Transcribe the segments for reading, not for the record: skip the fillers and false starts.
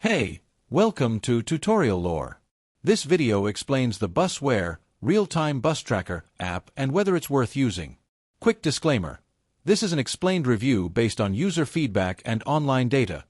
Hey, welcome to Tutorial Lore. This video explains the Buswhere real-time bus tracker app and whether it's worth using. Quick disclaimer. This is an explained review based on user feedback and online data,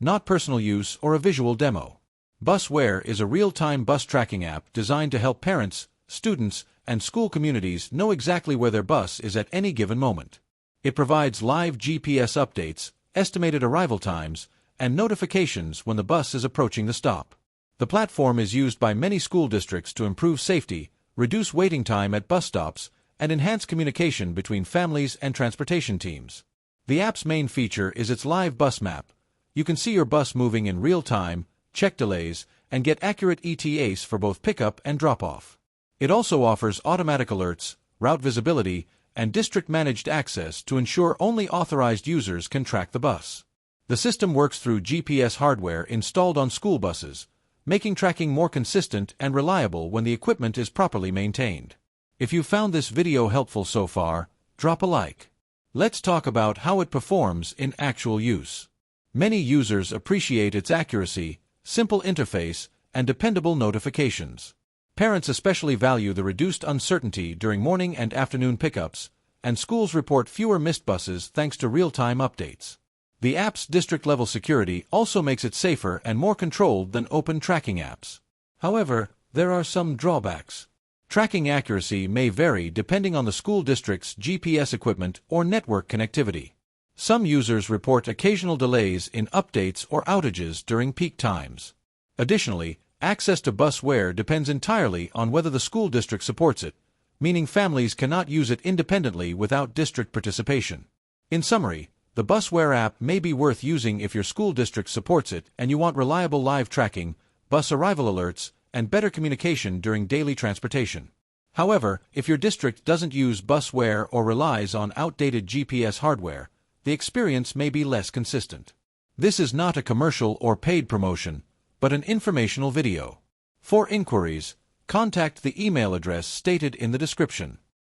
not personal use or a visual demo. Buswhere is a real-time bus tracking app designed to help parents, students, and school communities know exactly where their bus is at any given moment. It provides live GPS updates, estimated arrival times, and notifications when the bus is approaching the stop. The platform is used by many school districts to improve safety, reduce waiting time at bus stops, and enhance communication between families and transportation teams. The app's main feature is its live bus map. You can see your bus moving in real time, check delays, and get accurate ETAs for both pickup and drop-off. It also offers automatic alerts, route visibility, and district-managed access to ensure only authorized users can track the bus. The system works through GPS hardware installed on school buses, making tracking more consistent and reliable when the equipment is properly maintained. If you found this video helpful so far, drop a like. Let's talk about how it performs in actual use. Many users appreciate its accuracy, simple interface, and dependable notifications. Parents especially value the reduced uncertainty during morning and afternoon pickups, and schools report fewer missed buses thanks to real-time updates. The app's district-level security also makes it safer and more controlled than open tracking apps. However, there are some drawbacks. Tracking accuracy may vary depending on the school district's GPS equipment or network connectivity. Some users report occasional delays in updates or outages during peak times. Additionally, access to Buswhere depends entirely on whether the school district supports it, meaning families cannot use it independently without district participation. In summary, the Buswhere app may be worth using if your school district supports it and you want reliable live tracking, bus arrival alerts, and better communication during daily transportation. However, if your district doesn't use Buswhere or relies on outdated GPS hardware, the experience may be less consistent. This is not a commercial or paid promotion, but an informational video. For inquiries, contact the email address stated in the description.